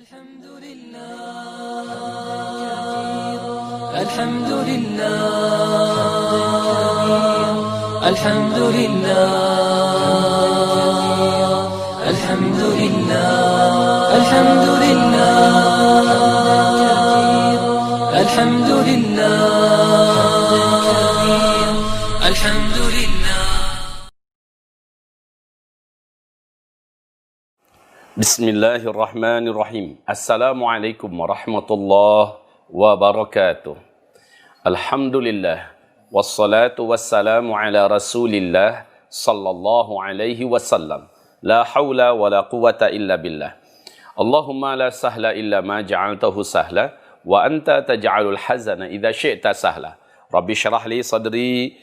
الحمد لله الحمد لله الحمد لله الحمد لله الحمد لله الحمد لله الحمد لله. Bismillahirrahmanirrahim. Assalamualaikum warahmatullahi wabarakatuh. Alhamdulillah. Wassalatu wassalamu ala rasulillah sallallahu alaihi wasallam. La hawla wa la quwata illa billah. Allahumma la sahla illa ma ja'altahu sahla. Wa anta taj'alul hazana idha syi'ta sahla. Rabbi syrah li sadri.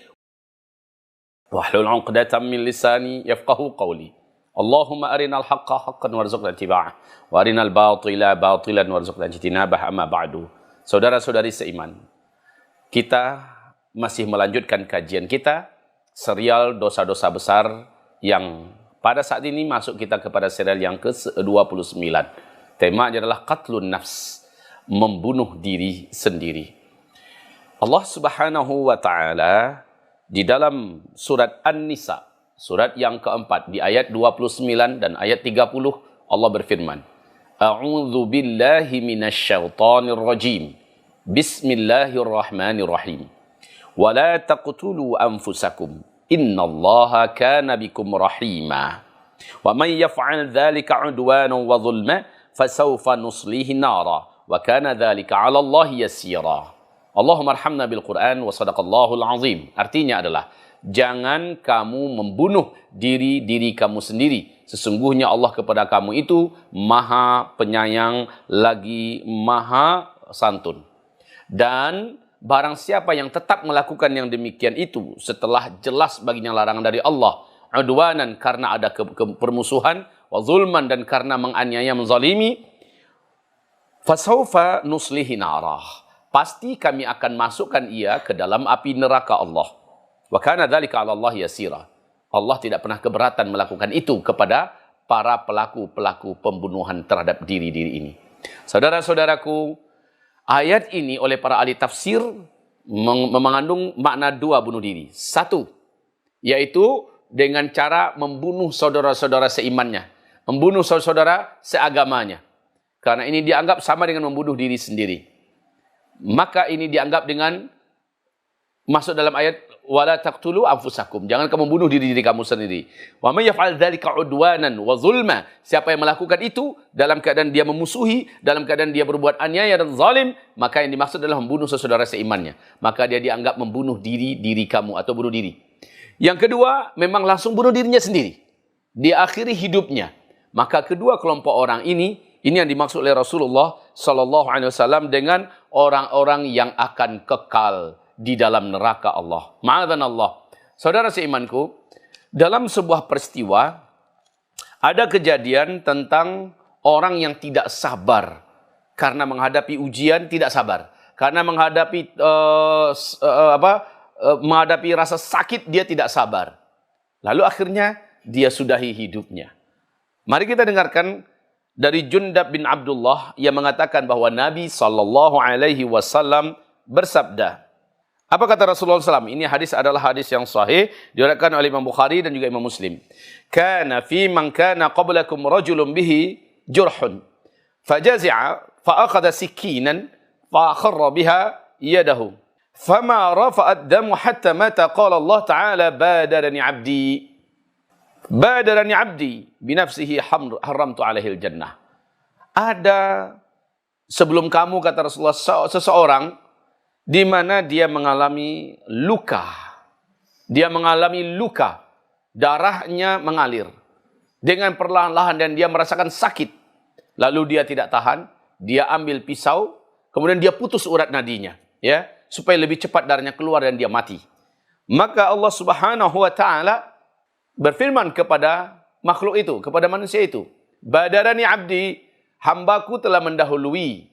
Wahlul 'uqdatam min lisani yafqahu qawli. Allahumma arinal haqqa haqqan warzuqna ittiba'ah wa arinal batila batilan warzuqna ijtinabah, amma ba'du. Saudara-saudari seiman, kita masih melanjutkan kajian kita serial dosa-dosa besar yang pada saat ini masuk kita kepada serial yang ke-29. Temanya adalah qatlun nafs, membunuh diri sendiri. Allah Subhanahu wa taala di dalam surat An-Nisa, surat yang keempat, di ayat 29 dan ayat 30, Allah berfirman, A'udzu billahi minasyaitonir rajim. Bismillahirrahmanirrahim. Wa la taqtulu anfusakum. Innallaha kana bikum rahima. Wa man yaf'al dzalika 'udwanan wa dhulma fasawfa nuslihi nara. Wa kana dzalika 'ala Allahi yasira. Allahumma arhamna bil Qur'an wa sadaqallahul azim. Artinya adalah, jangan kamu membunuh diri kamu sendiri. Sesungguhnya Allah kepada kamu itu maha penyayang lagi maha santun. Dan barang siapa yang tetap melakukan yang demikian itu setelah jelas baginya larangan dari Allah, udwanan karena ada permusuhan, wa zulman dan karena menganiaya menzalimi, fasaufa nuslihi narah, pasti kami akan masukkan ia ke dalam api neraka Allah. Wa kana dzalika 'ala Allah yasira. Allah tidak pernah keberatan melakukan itu kepada para pelaku-pelaku pembunuhan terhadap diri-diri ini. Saudara-saudaraku, ayat ini oleh para ahli tafsir mengandung makna dua bunuh diri. Satu, yaitu dengan cara membunuh saudara-saudara seimannya, membunuh saudara seagamanya. Karena ini dianggap sama dengan membunuh diri sendiri. Maka ini dianggap dengan masuk dalam ayat wala taqtulu anfusakum, jangan kamu bunuh diri kamu sendiri. Wa may yaf'al dzalika 'udwanan wa zulma, siapa yang melakukan itu dalam keadaan dia memusuhi, dalam keadaan dia berbuat aniaya dan zalim, maka yang dimaksud adalah membunuh saudara seimannya. Maka dia dianggap membunuh diri kamu atau bunuh diri. Yang kedua, memang langsung bunuh dirinya sendiri, diakhiri hidupnya. Maka kedua kelompok orang ini yang dimaksud oleh Rasulullah sallallahu alaihi wasallam dengan orang-orang yang akan kekal di dalam neraka Allah. Ma'adzanallah. Saudara seimanku, dalam sebuah peristiwa ada kejadian tentang orang yang tidak sabar karena menghadapi ujian, tidak sabar karena menghadapi menghadapi rasa sakit, dia tidak sabar. Lalu akhirnya dia sudahi hidupnya. Mari kita dengarkan dari Jundab bin Abdullah yang mengatakan bahwa Nabi sallallahu alaihi wasallam bersabda. Apa kata Rasulullah SAW? Ini hadis adalah hadis yang sahih, diriwayatkan oleh Imam Bukhari dan juga Imam Muslim. Kana fi man kana qablakum rajulun bihi jurhun, fajazi'a fa'akhadha sikinan fa'akharra biha yadahu. Fama rafa'at damu hatta mata, qala Allah Ta'ala badarani abdi binafsihi haramtu alaihi al-jannah. Ada sebelum kamu, kata Rasulullah, seseorang di mana dia mengalami luka. Dia mengalami luka. Darahnya mengalir dengan perlahan-lahan dan dia merasakan sakit. Lalu dia tidak tahan, dia ambil pisau, kemudian dia putus urat nadinya, ya, supaya lebih cepat darahnya keluar dan dia mati. Maka Allah Subhanahu wa taala berfirman kepada makhluk itu, kepada manusia itu, badarani abdi, hambaku telah mendahului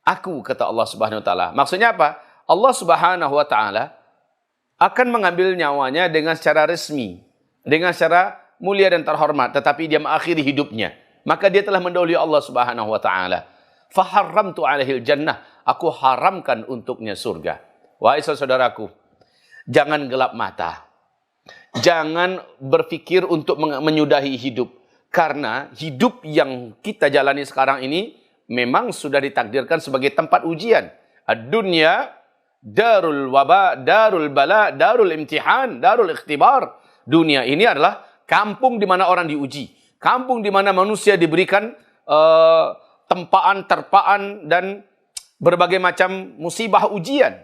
aku, kata Allah Subhanahu wa taala. Maksudnya apa? Allah Subhanahu wa taala akan mengambil nyawanya dengan secara resmi, dengan secara mulia dan terhormat, tetapi dia mengakhiri hidupnya. Maka dia telah mendahului Allah Subhanahu wa taala. faharramtu alaihil jannah, aku haramkan untuknya surga. Wahai saudaraku, jangan gelap mata. Jangan berfikir untuk menyudahi hidup. Karena hidup yang kita jalani sekarang ini memang sudah ditakdirkan sebagai tempat ujian. Ad-dunya darul waba, darul bala, darul imtihan, darul ikhtibar. Dunia ini adalah kampung di mana orang diuji. Kampung di mana manusia diberikan tempaan, terpaan, dan berbagai macam musibah ujian.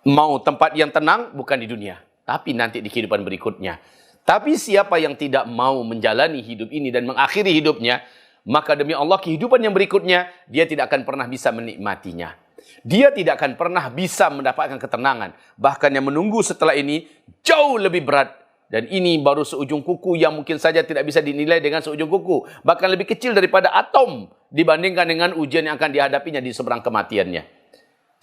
Mau tempat yang tenang bukan di dunia, tapi nanti di kehidupan berikutnya. Tapi siapa yang tidak mau menjalani hidup ini dan mengakhiri hidupnya, maka demi Allah kehidupan yang berikutnya, dia tidak akan pernah bisa menikmatinya. Dia tidak akan pernah bisa mendapatkan ketenangan. Bahkan yang menunggu setelah ini jauh lebih berat. Dan ini baru seujung kuku yang mungkin saja tidak bisa dinilai dengan seujung kuku. Bahkan lebih kecil daripada atom dibandingkan dengan ujian yang akan dihadapinya di seberang kematiannya.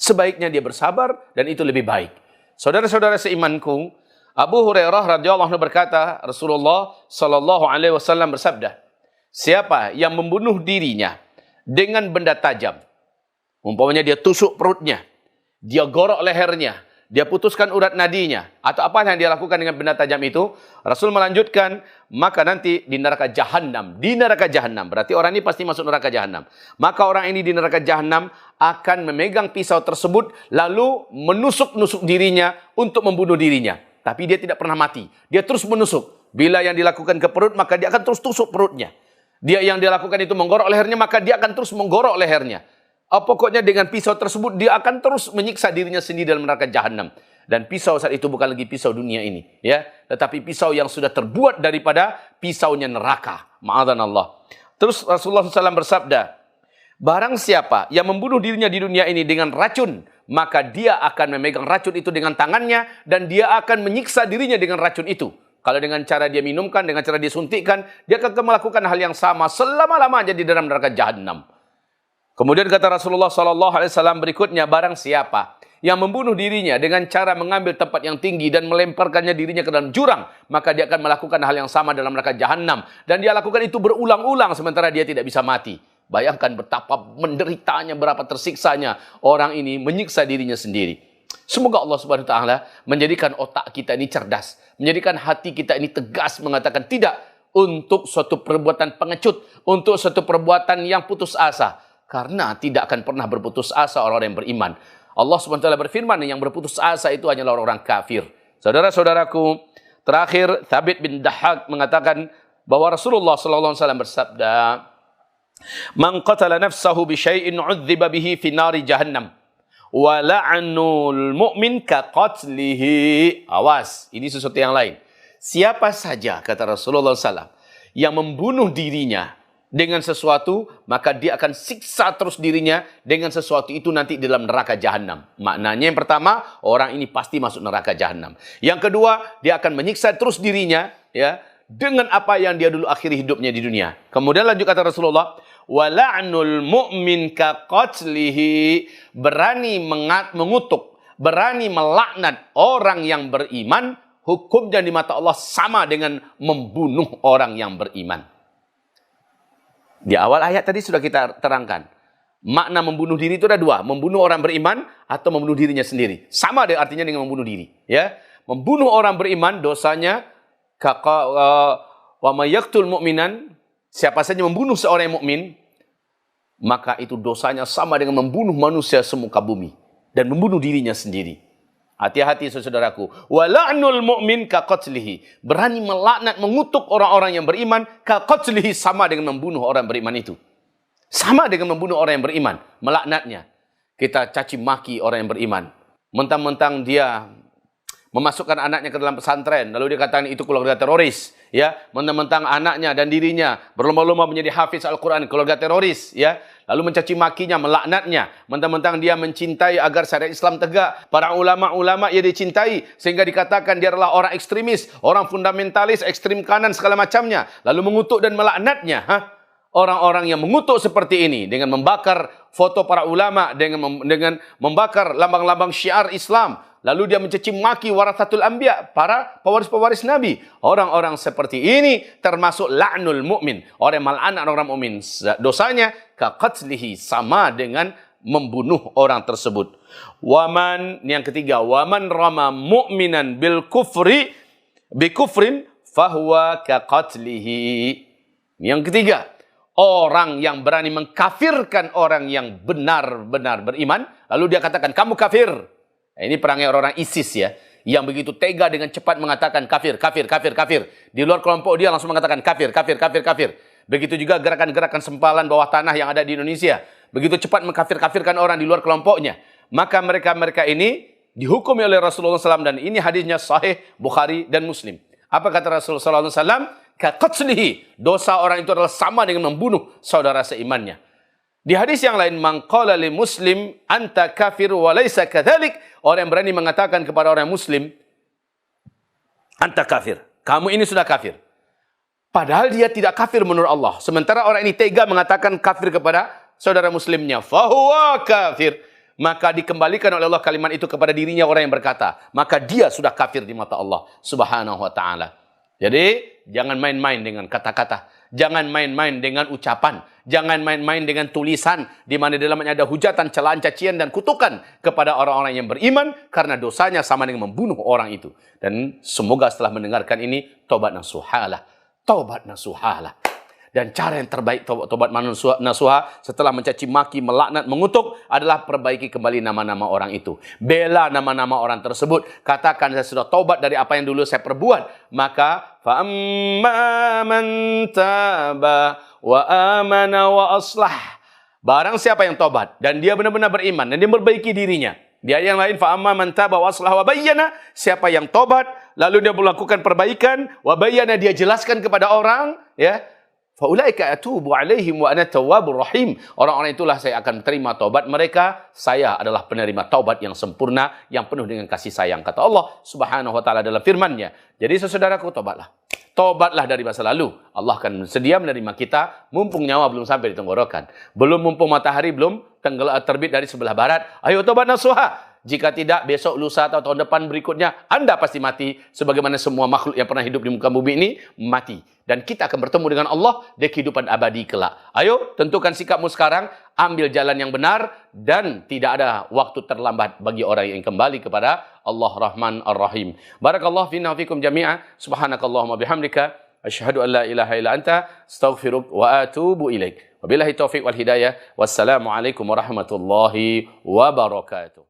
Sebaiknya dia bersabar dan itu lebih baik. Saudara-saudara seimanku, Abu Hurairah radhiyallahu anhu berkata, Rasulullah sallallahu alaihi wasallam bersabda, siapa yang membunuh dirinya dengan benda tajam, umpamanya dia tusuk perutnya, dia gorok lehernya, dia putuskan urat nadinya, atau apa yang dia lakukan dengan benda tajam itu, Rasul melanjutkan, maka nanti di neraka jahanam. Di neraka jahanam, berarti orang ini pasti masuk neraka jahanam. Maka orang ini di neraka jahanam akan memegang pisau tersebut, lalu menusuk-nusuk dirinya untuk membunuh dirinya. Tapi dia tidak pernah mati. Dia terus menusuk. Bila yang dilakukan ke perut, maka dia akan terus tusuk perutnya. Dia yang dia lakukan itu menggorok lehernya, maka dia akan terus menggorok lehernya. Pokoknya dengan pisau tersebut dia akan terus menyiksa dirinya sendiri dalam neraka jahanam. Dan pisau saat itu bukan lagi pisau dunia ini, ya, tetapi pisau yang sudah terbuat daripada pisaunya neraka. Ma'adzanallah. Terus Rasulullah SAW bersabda, barang siapa yang membunuh dirinya di dunia ini dengan racun, maka dia akan memegang racun itu dengan tangannya dan dia akan menyiksa dirinya dengan racun itu. Kalau dengan cara dia minumkan, dengan cara dia suntikkan, dia akan melakukan hal yang sama selama-lamanya di dalam neraka jahanam. Kemudian kata Rasulullah SAW berikutnya, barang siapa yang membunuh dirinya dengan cara mengambil tempat yang tinggi dan melemparkannya dirinya ke dalam jurang, maka dia akan melakukan hal yang sama dalam neraka jahanam. Dan dia lakukan itu berulang-ulang sementara dia tidak bisa mati. Bayangkan betapa menderitanya, berapa tersiksanya orang ini menyiksa dirinya sendiri. Semoga Allah Subhanahu wa taala menjadikan otak kita ini cerdas, menjadikan hati kita ini tegas mengatakan tidak untuk suatu perbuatan pengecut, untuk suatu perbuatan yang putus asa. Karena tidak akan pernah berputus asa orang-orang yang beriman. Allah Subhanahu wa taala berfirman, yang berputus asa itu hanyalah orang-orang kafir. Saudara-saudaraku, terakhir Thabit bin Dahhak mengatakan bahwa Rasulullah sallallahu alaihi wasallam bersabda, "Man qatala nafsahu bi syai'in 'udziba bihi fi nari jahannam wa la'nul mu'min ka qatlihi." Awas, ini sesuatu yang lain. Siapa saja, kata Rasulullah SAW, yang membunuh dirinya dengan sesuatu, maka dia akan siksa terus dirinya dengan sesuatu itu nanti dalam neraka jahanam. Maknanya yang pertama, orang ini pasti masuk neraka jahanam. Yang kedua, dia akan menyiksa terus dirinya, ya, dengan apa yang dia dulu akhiri hidupnya di dunia. Kemudian lanjut kata Rasulullah, wala'nul mu'min ka qatlihi, berani mengutuk, berani melaknat orang yang beriman, hukumnya di mata Allah sama dengan membunuh orang yang beriman. Di awal ayat tadi sudah kita terangkan. Makna membunuh diri itu ada dua. Membunuh orang beriman atau membunuh dirinya sendiri. Sama artinya dengan membunuh diri. Ya, membunuh orang beriman dosanya wa may yaqtul mu'minan, siapa saja membunuh seorang yang mukmin, maka itu dosanya sama dengan membunuh manusia semuka bumi dan membunuh dirinya sendiri. Hati-hati saudaraku. Wa la'nul mu'min ka qatlihi, berani melaknat, mengutuk orang-orang yang beriman, ka qatlihi, sama dengan membunuh orang beriman itu. Sama dengan membunuh orang yang beriman, melaknatnya. Kita caci maki orang yang beriman. Mentang-mentang dia memasukkan anaknya ke dalam pesantren, lalu dia katakan itu keluarga teroris, ya. Mentang-mentang anaknya dan dirinya berlomba-lomba menjadi hafiz Al-Quran, keluarga teroris, ya. Lalu mencaci makinya, melaknatnya. Mentang-mentang dia mencintai agar syariat Islam tegak, para ulama-ulama ia dicintai sehingga dikatakan dia adalah orang ekstremis, orang fundamentalis, ekstrem kanan segala macamnya, lalu mengutuk dan melaknatnya. Orang-orang yang mengutuk seperti ini dengan membakar foto para ulama, dengan membakar lambang-lambang syiar Islam, lalu dia mencaci maki warathatul anbiya, para pewaris-pewaris Nabi. Orang-orang seperti ini termasuk la'nul mu'min, orang yang melaknat orang mukmin. Dosanya kaqatlihi, sama dengan membunuh orang tersebut. Waman, yang ketiga, waman rama mu'minan bil kufri bi kufrin fahuwa kaqatlihi. Yang ketiga, orang yang berani mengkafirkan orang yang benar-benar beriman, lalu dia katakan, kamu kafir. Ini perangai orang-orang ISIS ya, yang begitu tega dengan cepat mengatakan kafir, kafir, kafir, kafir. Di luar kelompok dia langsung mengatakan kafir, kafir, kafir, kafir. Begitu juga gerakan-gerakan sempalan bawah tanah yang ada di Indonesia. Begitu cepat mengkafir-kafirkan orang di luar kelompoknya. Maka mereka-mereka ini dihukumi oleh Rasulullah SAW, dan ini hadisnya sahih Bukhari dan Muslim. Apa kata Rasulullah SAW? Kaqatlihi, dosa orang itu adalah sama dengan membunuh saudara seimannya. Di hadis yang lain, man qala li muslim anta kafir wa laysa kadzalik, orang yang berani mengatakan kepada orang muslim, anta kafir, kamu ini sudah kafir. Padahal dia tidak kafir menurut Allah. Sementara orang ini tega mengatakan kafir kepada saudara muslimnya, fahuwa kafir. Maka dikembalikan oleh Allah kalimat itu kepada dirinya orang yang berkata, maka dia sudah kafir di mata Allah Subhanahu wa taala. Jadi, jangan main-main dengan kata-kata. Jangan main-main dengan ucapan. Jangan main-main dengan tulisan, di mana dalamnya ada hujatan, celaan, cacian, dan kutukan kepada orang-orang yang beriman, karena dosanya sama dengan membunuh orang itu. Dan semoga setelah mendengarkan ini, taubat nasuhalah. Taubat nasuhalah. Dan cara yang terbaik taubat nasuha setelah mencaci maki, melaknat, mengutuk adalah perbaiki kembali nama-nama orang itu. Bela nama-nama orang tersebut. Katakan, saya sudah taubat dari apa yang dulu saya perbuat. Maka fa'amma man taba wa amana wa aslah. Barang siapa yang taubat dan dia benar-benar beriman dan dia memperbaiki dirinya. Di ayat yang lain, fa'amma man taba wa aslah wa bayyana. Siapa yang taubat lalu dia melakukan perbaikan, wa bayyana, dia jelaskan kepada orang, ya. Faulaika atubu alaihim wa ana tawwabur rahim. Orang-orang itulah saya akan terima taubat mereka. Saya adalah penerima taubat yang sempurna, yang penuh dengan kasih sayang. Kata Allah Subhanahu wa taala dalam firman-Nya. Jadi saudaraku, taubatlah. Taubatlah dari masa lalu. Allah akan sedia menerima kita mumpung nyawa belum sampai di tenggorokan. Belum mumpung matahari belum terbit dari sebelah barat. Ayo taubat nasuha. Jika tidak, besok, lusa, atau tahun depan berikutnya, Anda pasti mati. Sebagaimana semua makhluk yang pernah hidup di muka bumi ini, mati. Dan kita akan bertemu dengan Allah di kehidupan abadi kelak. Ayo, tentukan sikapmu sekarang. Ambil jalan yang benar. Dan tidak ada waktu terlambat bagi orang yang kembali kepada Allah Rahman Ar-Rahim. Barakallahu fina fikum jami'a. Subhanakallahumma bihamdika. Asyhadu an la ilaha illa anta. Astaghfiruk wa atubu ilaik. Wabillahi taufiq wal hidayah. Wassalamualaikum warahmatullahi wabarakatuh.